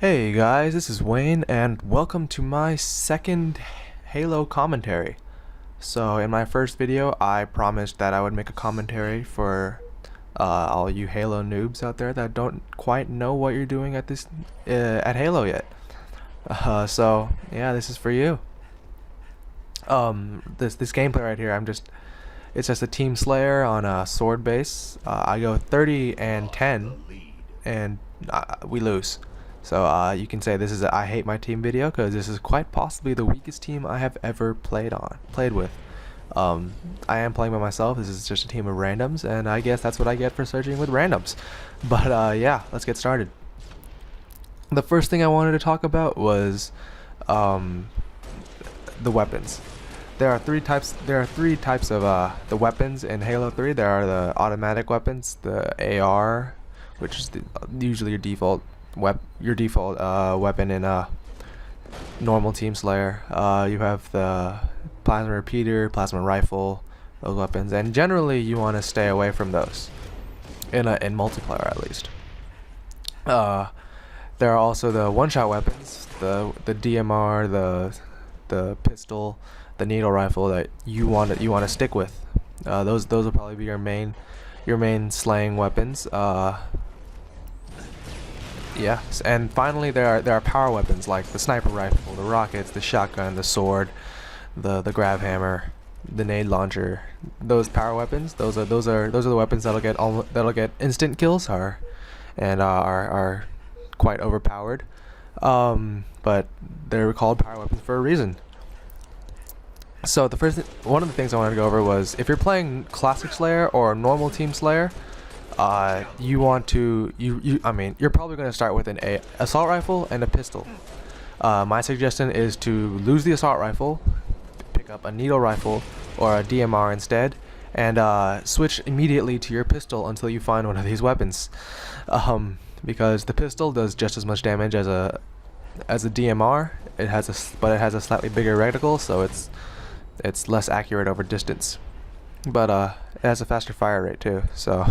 Hey guys, this is Wayne, and welcome to my second Halo commentary. So in my first video, I promised that I would make a commentary for all you Halo noobs out there that don't quite know what you're doing at at Halo yet. So yeah, this is for you. This gameplay right here, it's just a team slayer on a sword base. I go 30 and 10, and we lose. So you can say this is a I hate my team video, because this is quite possibly the weakest team I have ever played with. I am playing by myself. This is just a team of randoms, and I guess that's what I get for searching with randoms. But yeah, let's get started. The first thing I wanted to talk about was the weapons. There are three types of the weapons in Halo 3. There are the automatic weapons, the AR, which is usually your default weapon in a normal team slayer. You have the plasma repeater, plasma rifle, those weapons, and generally you want to stay away from those in multiplayer, at least. There are also the one-shot weapons, the DMR, the pistol, the needle rifle that you want to stick with. Those will probably be your main slaying weapons. Yes, and finally there are power weapons like the sniper rifle, the rockets, the shotgun, the sword, the grab hammer, the nade launcher. Those power weapons, those are the weapons that'll get instant kills are quite overpowered. But they're called power weapons for a reason. So one of the things I wanted to go over was, if you're playing classic slayer or normal team slayer, you're probably going to start with an assault rifle and a pistol. My suggestion is to lose the assault rifle, pick up a needle rifle or a DMR instead, and switch immediately to your pistol until you find one of these weapons. Because the pistol does just as much damage as a DMR. But it has a slightly bigger reticle, so it's less accurate over distance. But it has a faster fire rate too, so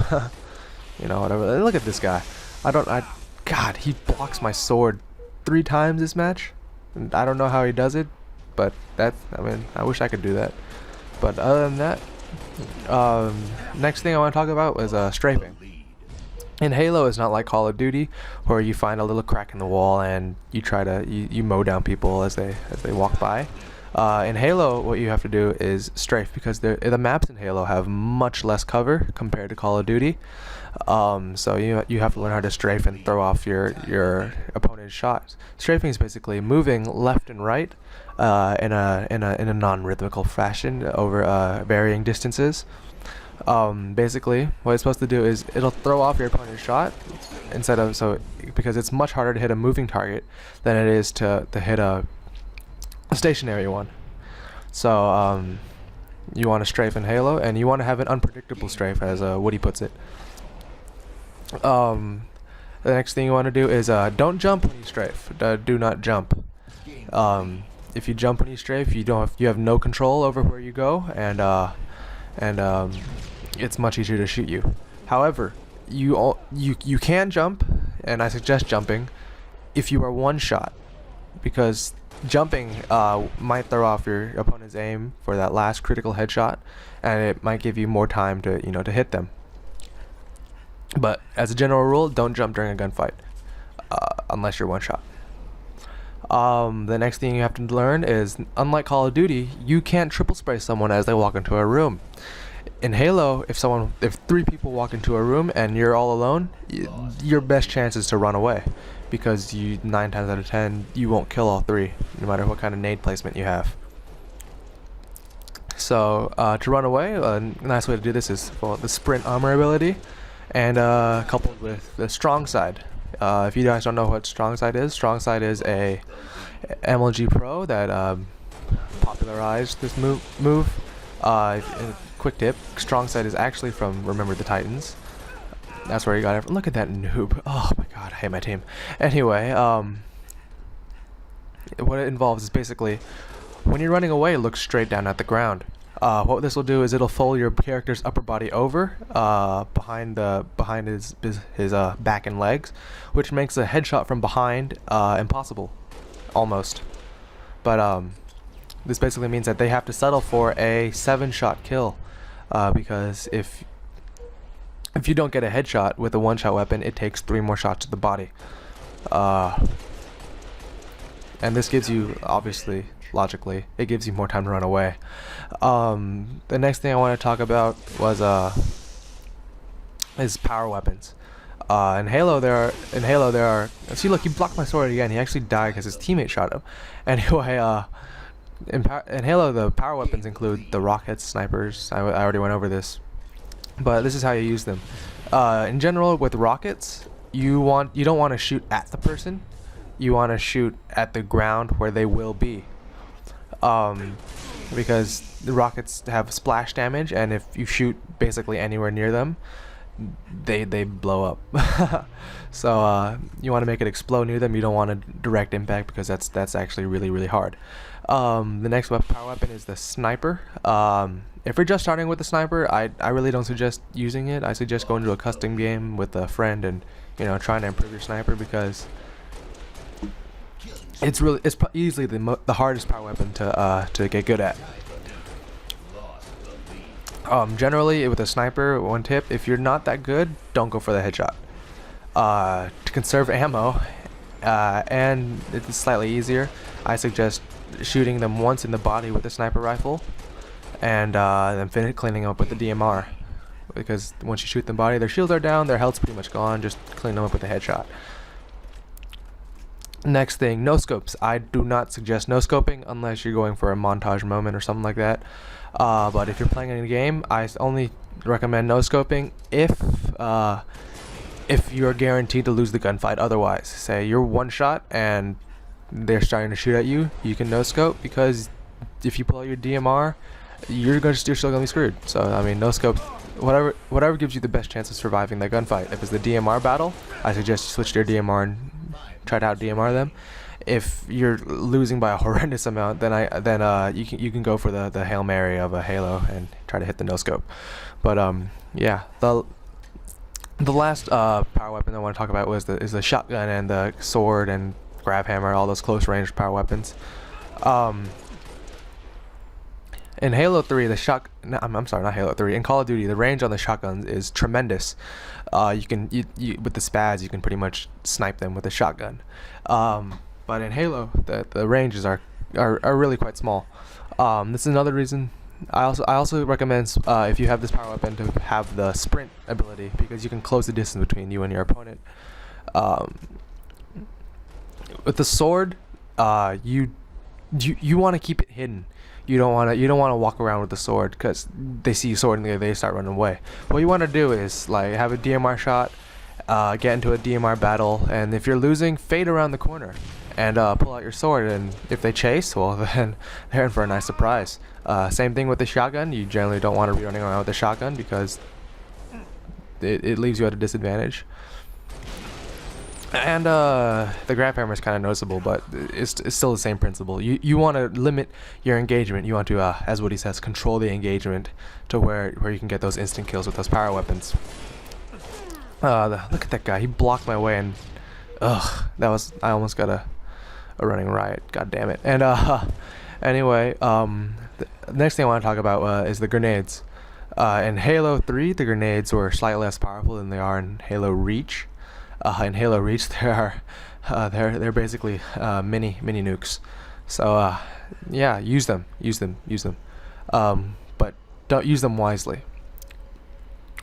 you know, whatever. Look at this guy. God, he blocks my sword 3 times this match. And I don't know how he does it, but I wish I could do that. But other than that, next thing I want to talk about was strafing. In Halo, it's not like Call of Duty, where you find a little crack in the wall and you try to you mow down people as they walk by. In Halo, what you have to do is strafe, because the maps in Halo have much less cover compared to Call of Duty. So you have to learn how to strafe and throw off your opponent's shots. Strafing is basically moving left and right in a non-rhythmical fashion over varying distances. Basically, what it's supposed to do is it'll throw off your opponent's shot because it's much harder to hit a moving target than it is to hit a stationary one. So you want to strafe in Halo, and you want to have an unpredictable strafe, as Woody puts it. The next thing you want to do is don't jump when you strafe. Do not jump. If you jump when you strafe, you have no control over where you go, and it's much easier to shoot you. However, you can jump, and I suggest jumping if you are one shot, because jumping might throw off your opponent's aim for that last critical headshot, and it might give you more time to hit them. But as a general rule, don't jump during a gunfight unless you're one shot. The next thing you have to learn is, unlike Call of Duty, you can't triple spray someone as they walk into a room. In Halo, if 3 people walk into a room and you're all alone, your best chance is to run away, because 9 times out of 10 you won't kill all 3, no matter what kind of nade placement you have. So to run away, a nice way to do this is the sprint armor ability, and coupled with the strong side. If you guys don't know what strong side is a MLG Pro that popularized this move. Quick tip: strong side is actually from Remember the Titans. That's where you got it. Look at that noob. Oh my god, I hate my team. Anyway, what it involves is basically, when you're running away, look straight down at the ground. What this will do is it'll fold your character's upper body over behind his back and legs, which makes a headshot from behind impossible, almost. But this basically means that they have to settle for a 7-shot kill, because if you don't get a headshot with a 1-shot weapon, it takes 3 more shots to the body. And this gives you, obviously, logically, it gives you more time to run away. The next thing I want to talk about was is power weapons. In Halo there are see, look, he blocked my sword again. He actually died because his teammate shot him. Anyway, in Halo the power weapons include the rockets, snipers. I already went over this, but this is how you use them. In general, with rockets, you don't want to shoot at the person. You want to shoot at the ground where they will be, because the rockets have splash damage, and if you shoot basically anywhere near them, they blow up. So you want to make it explode near them. You don't want a direct impact, because that's actually really hard. The next power weapon is the sniper. If you're just starting with the sniper, I really don't suggest using it. I suggest going to a custom game with a friend and trying to improve your sniper, because it's easily the hardest power weapon to get good at. Generally, with a sniper, one tip: if you're not that good, don't go for the headshot. To conserve ammo, and it's slightly easier, I suggest shooting them once in the body with a sniper rifle, and then cleaning up with the DMR. Because once you shoot them body, their shields are down, their health's pretty much gone. Just clean them up with a headshot. Next thing, no scopes. I do not suggest no scoping unless you're going for a montage moment or something like that. But if you're playing in a game, I only recommend no scoping if you're guaranteed to lose the gunfight. Otherwise, say you're one shot and they're starting to shoot at you, you can no scope, because if you pull out your DMR, you're still gonna be screwed. So I mean, no scope. Whatever gives you the best chance of surviving that gunfight. If it's the DMR battle, I suggest you switch to your DMR and try to out DMR them. If you're losing by a horrendous amount, then you can go for the Hail Mary of a Halo and try to hit the no scope. But yeah, the last power weapon I want to talk about is the shotgun and the sword and grab hammer, all those close range power weapons. In Halo 3, I'm sorry, not Halo 3. In Call of Duty, the range on the shotguns is tremendous. With the SPAS, you can pretty much snipe them with a shotgun. But in Halo, the ranges are really quite small. This is another reason. I also recommend, if you have this power weapon, to have the sprint ability, because you can close the distance between you and your opponent. With the sword, you want to keep it hidden. You don't want to walk around with the sword, because they see you sword and they start running away. What you want to do is like have a DMR shot, get into a DMR battle, and if you're losing, fade around the corner and pull out your sword. And if they chase, well, then they're in for a nice surprise. Same thing with the shotgun. You generally don't want to be running around with the shotgun, because it leaves you at a disadvantage. And the grab hammer is kind of noticeable, but it's still the same principle. You want to limit your engagement. You want to, as Woody says, control the engagement to where you can get those instant kills with those power weapons. Look at that guy. He blocked my way, and I almost got a running riot. God damn it. And anyway, the next thing I want to talk about is the grenades. In Halo 3, the grenades were slightly less powerful than they are in Halo Reach. In Halo Reach, they're basically mini nukes. So yeah, use them. But don't use them wisely.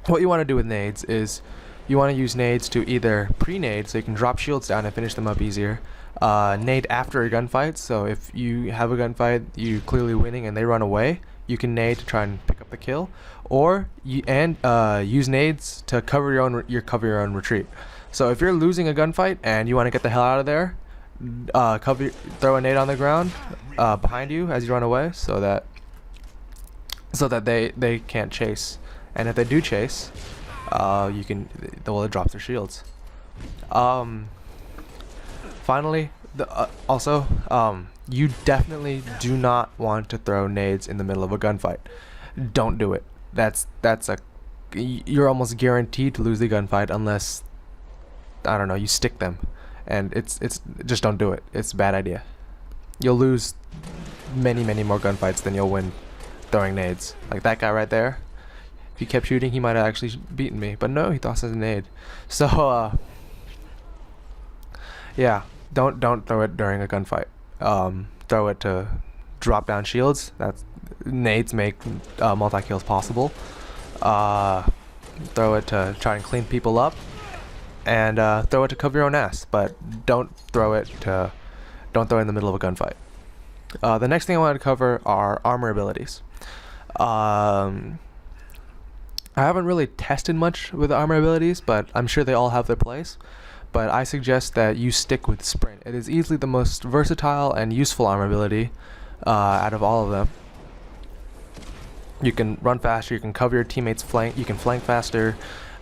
What you want to do with nades is you want to use nades to either pre-nade, so you can drop shields down and finish them up easier. Nade after a gunfight, so if you have a gunfight, you're clearly winning and they run away, you can nade to try and pick up the kill, or use nades to cover your own retreat. So if you're losing a gunfight and you want to get the hell out of there, throw a nade on the ground behind you as you run away, so that they can't chase. And if they do chase, it drops their shields. Finally, you definitely do not want to throw nades in the middle of a gunfight. don't do it. You're almost guaranteed to lose the gunfight unless, I don't know, you stick them, and it's just don't do it. It's a bad idea. You'll lose many more gunfights than you'll win throwing nades. Like that guy right there. If he kept shooting, he might have actually beaten me, but no, he tossed his nade. So yeah, don't throw it during a gunfight. Throw it to drop down shields. That's nades make multi kills possible. Throw it to try and clean people up, and throw it to cover your own ass. But don't throw it in the middle of a gunfight. The next thing I wanted to cover are armor abilities. I haven't really tested much with the armor abilities, but I'm sure they all have their place. But I suggest that you stick with sprint. It is easily the most versatile and useful armor ability out of all of them. You can run faster, you can cover your teammates' flank, you can flank faster,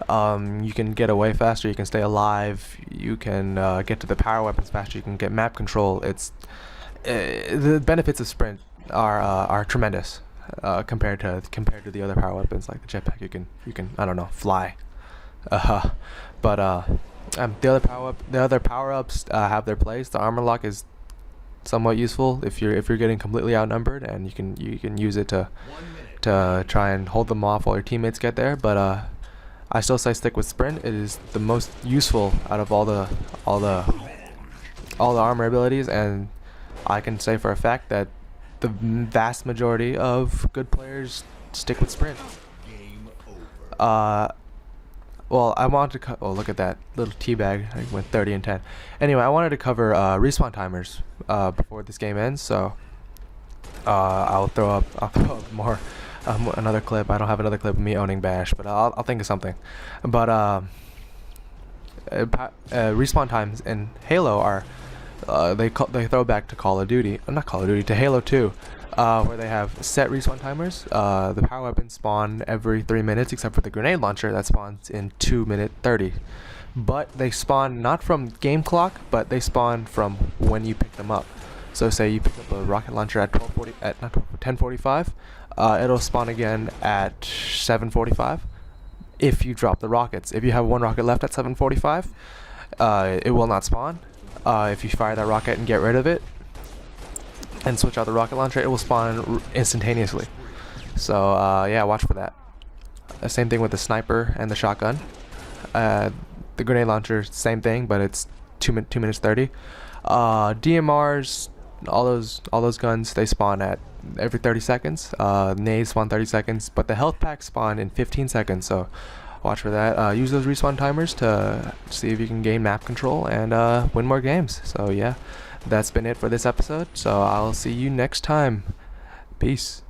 you can get away faster, you can stay alive, you can get to the power weapons faster, you can get map control. It's the benefits of sprint are tremendous compared to the other power weapons like the jetpack. You can I don't know, fly. But the other power ups have their place. The armor lock is somewhat useful if you're getting completely outnumbered, and you can use it to try and hold them off while your teammates get there. But I still say stick with sprint. It is the most useful out of all the armor abilities, and I can say for a fact that the vast majority of good players stick with sprint. Well, I wanted to oh, look at that little teabag. I went 30 and 10. Anyway, I wanted to cover respawn timers before this game ends, so I'll throw up more another clip. I don't have another clip of me owning Bash, but I'll think of something. But respawn times in Halo are they throw back to Call of Duty, not Call of Duty, to Halo 2. Where they have set respawn timers. The power weapons spawn every 3 minutes, except for the grenade launcher that spawns in 2 minute 30. But they spawn not from game clock, but they spawn from when you pick them up. So say you pick up a rocket launcher at 10:45, it'll spawn again at 7:45. If you drop the rockets, if you have one rocket left at 7:45, it will not spawn. If you fire that rocket and get rid of it, and switch out the rocket launcher, it will spawn instantaneously. So yeah, watch for that. Same thing with the sniper and the shotgun. The grenade launcher, same thing, but it's 2 minutes 30. DMRs, all those guns, they spawn at every 30 seconds. Nades spawn 30 seconds, but the health packs spawn in 15 seconds. So watch for that. Use those respawn timers to see if you can gain map control and win more games. So yeah. That's been it for this episode, so I'll see you next time. Peace.